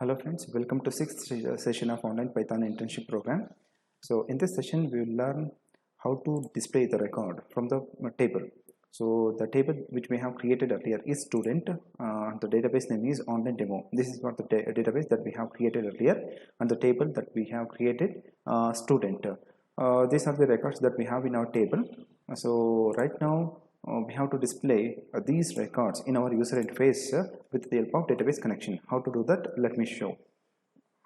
Hello friends, welcome to sixth session of online Python internship program. So in this session we will learn how to display the record from the table. So the table which we have created earlier is student. The database name is online demo. This is what the database that we have created earlier, and the table that we have created student. These are the records that we have in our table. So right now we have to display these records in our user interface with the help of database connection. How to do that? Let me show.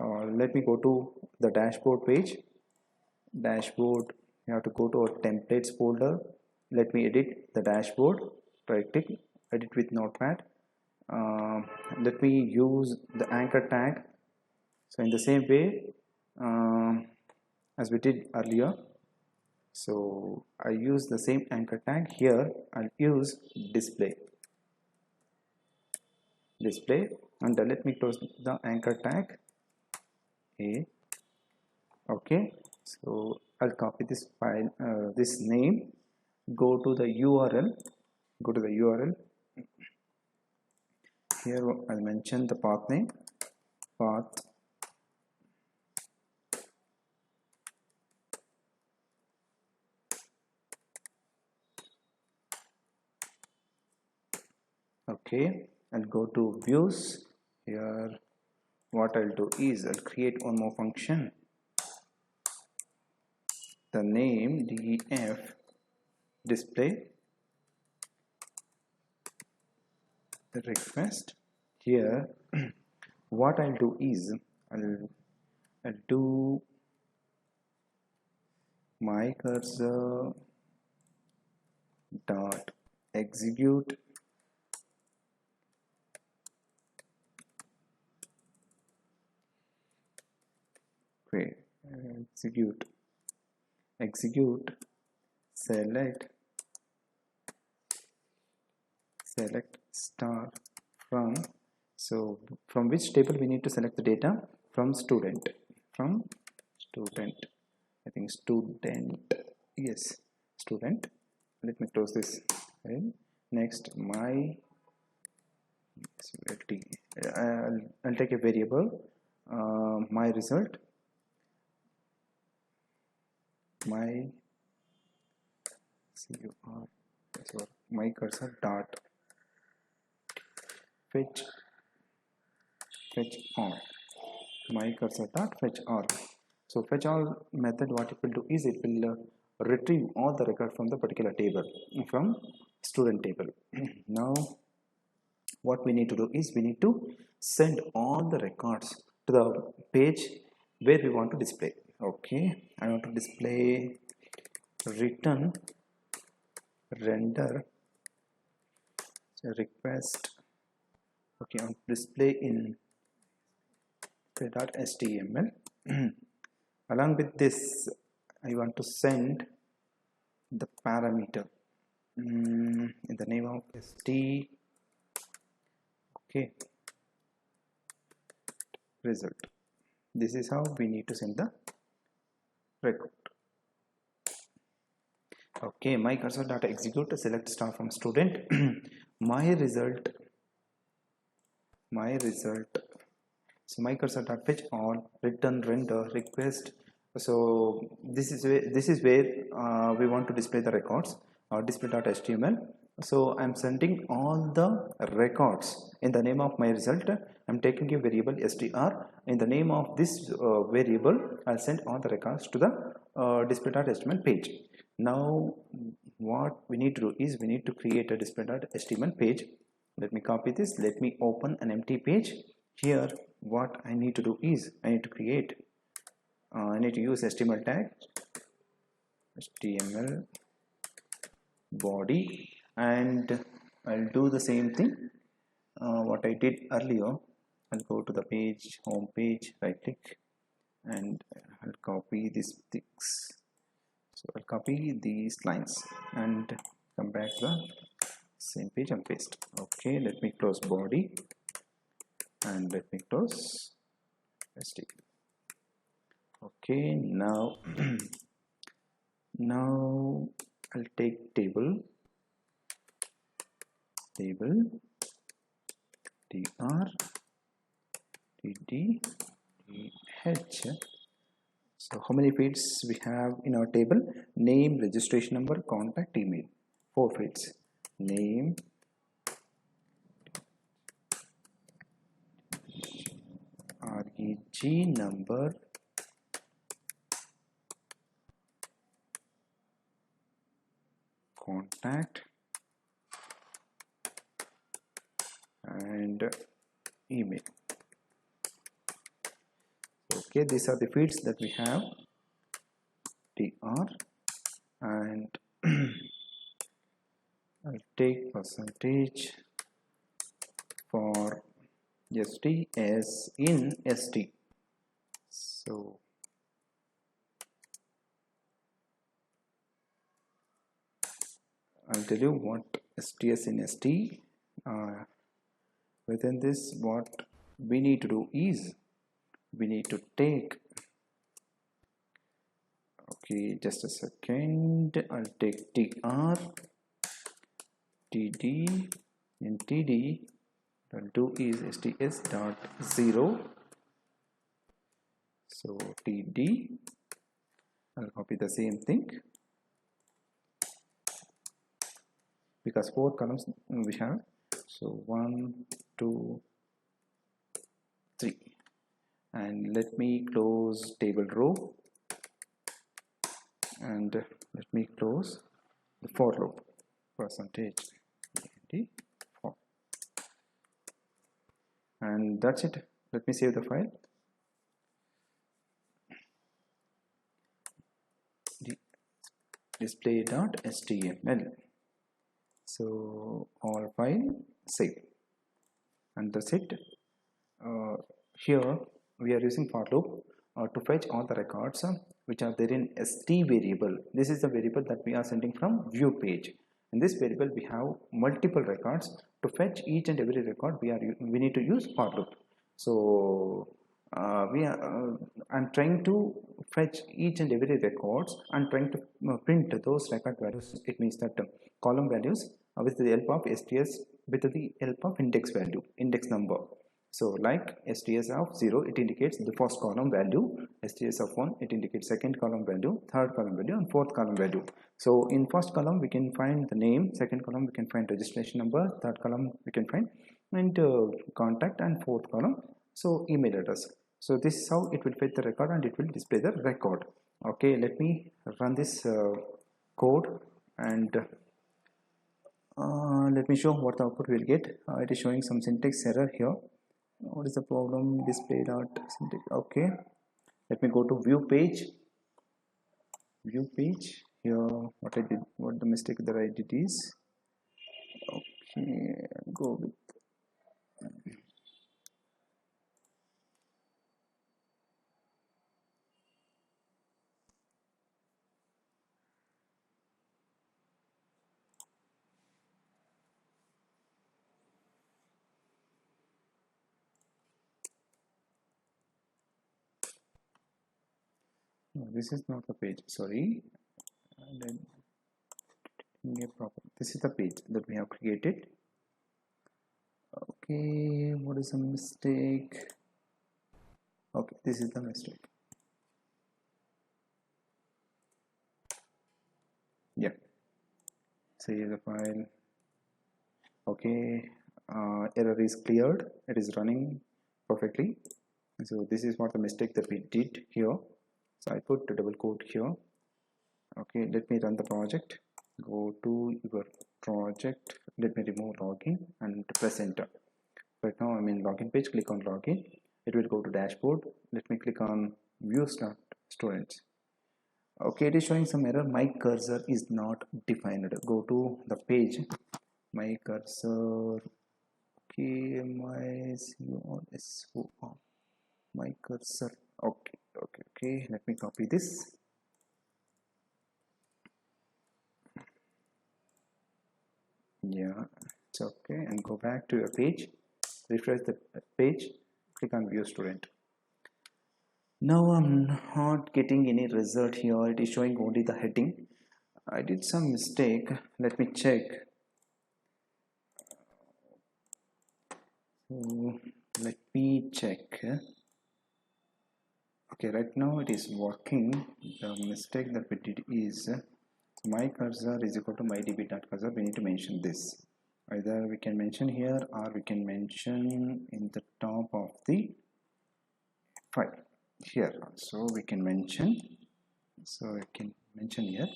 Let me go to the dashboard page. Dashboard, you have to go to our templates folder. Let me edit the dashboard. Right click, edit with notepad. Let me use the anchor tag. So in the same way as we did earlier, so I use the same anchor tag here. I'll use display, and let me close the anchor tag. Okay, so I'll copy this file, this name, go to the URL, here I'll mention the path name, path okay. I'll go to views. Here what I'll do is I'll create one more function, the name def display the request. Here what I'll do is I'll do my cursor dot execute execute select star from, so from which table we need to select the data? From student, I think student, yes, student. Let me close this. Okay. Next I'll take a variable my result, my cursor dot fetch all, my cursor dot fetch all. So fetch all method, what it will do is it will retrieve all the record from the particular table, from student table. Now what we need to do is we need to send all the records to the page where we want to display. Okay, I want to display return render request. Okay, on display in .html. Along with this I want to send the parameter in the name of st. Okay, result. This is how we need to send the record. Okay, my cursor data execute select star from student. my result, so my cursor dot fetch all return render request. So this is where we want to display the records, display.html. so I'm sending all the records in the name of my result. I'm taking a variable str. In the name of this variable I'll send all the records to the display.html page. Now what we need to do is we need to create a display.html page. Let me copy this, let me open an empty page. Here what I need to do is I need to create I need to use HTML tag, HTML body, and I'll do the same thing what I did earlier. I'll go to the page, home page, right click, and I'll copy these things. So I'll copy these lines and come back to the same page and paste. Okay, let me close body and let me close HTML. Okay, now now I'll take table tr TD H. So how many fields we have in our table? Name, registration number, contact, email. 4 fields. Name, REG number, contact, and email. Okay, these are the fields that we have. TR, and I'll take percentage for ST as in ST. So I'll tell you what STS in ST. Within this, what we need to do is we need to take, okay, just a second, I'll take TR, TD, and TD. I'll do is STS dot 0. So TD, I'll copy the same thing because 4 columns we have. So 1, 2, 3, and let me close table row, and let me close the for loop, percentage 4, and that's it. Let me save the file. Display.html. So all file save, and that's it. Here we are using for loop to fetch all the records which are there in st variable. This is the variable that we are sending from view page. In this variable we have multiple records. To fetch each and every record we need to use for loop. So I'm trying to fetch each and every records and trying to print those record values. It means that column values with the help of STS with the help of index value, index number. So like STS of 0, it indicates the first column value. STS of 1, it indicates second column value, third column value, and fourth column value. So in first column we can find the name, second column we can find registration number, third column we can find and contact, and fourth column so email address. So this is how it will fetch the record and it will display the record. Okay, let me run this code and let me show what the output will get. It is showing some syntax error here. What is the problem? Display dot syntax. Okay, let me go to view page. View page. Here, what I did, what the mistake that I did is, okay, go with no, this is not the page, sorry. This is the page that we have created. Okay, what is the mistake? Okay, this is the mistake. Yeah, save the file. Okay, error is cleared, it is running perfectly. So this is what the mistake that we did here. So I put the double quote here. Okay, let me run the project. Go to your project, let me remove login and press enter. Right now I'm in login page, click on login. It will go to dashboard. Let me click on view start students. Okay, it is showing some error. My cursor is not defined. Go to the page. My cursor. Okay, my cursor. Okay. Let me copy this. Yeah, it's okay. And go back to your page. Refresh the page. Click on view student. Now I'm not getting any result here. It is showing only the heading. I did some mistake. Let me check. Let me check. Okay, right now it is working. The mistake that we did is my cursor is equal to my db.cursor. We need to mention this. Either we can mention here or we can mention in the top of the file here. So we can mention. So we can mention here.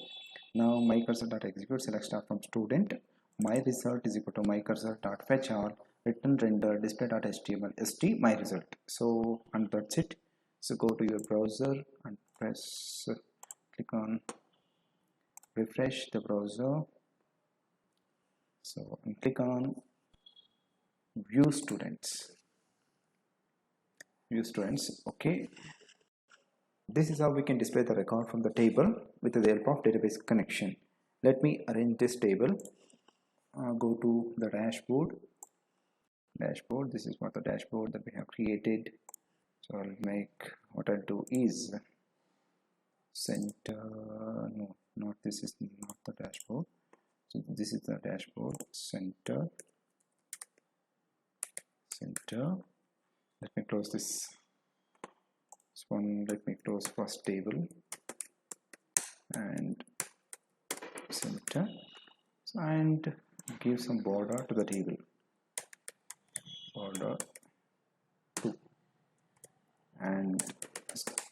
Now my cursor.execute select start from student. My result is equal to my cursor.fetch all return render display.html st my result. So and that's it. So go to your browser and press click on refresh the browser. So and click on view students. Okay, this is how we can display the record from the table with the help of database connection. Let me arrange this table. Go to the dashboard. This is what the dashboard that we have created. So I'll make, what I'll do is center, no, not this is not the dashboard. So this is the dashboard, center. Let me close this one. Let me close first table and center, and give some border to the table, border 2, and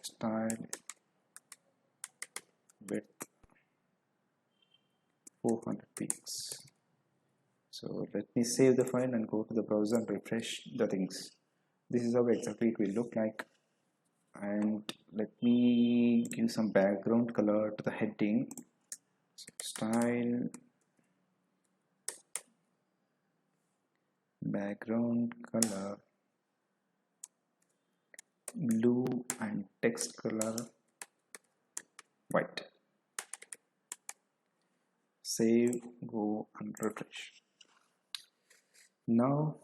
style width 400 pixels. So let me save the file and go to the browser and refresh the things. This is how exactly it will look like. And let me give some background color to the heading. So style background color blue and text color white. Save, go and refresh. Now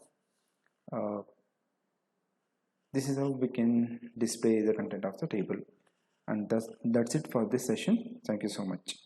this is how we can display the content of the table, and that's it for this session. Thank you so much.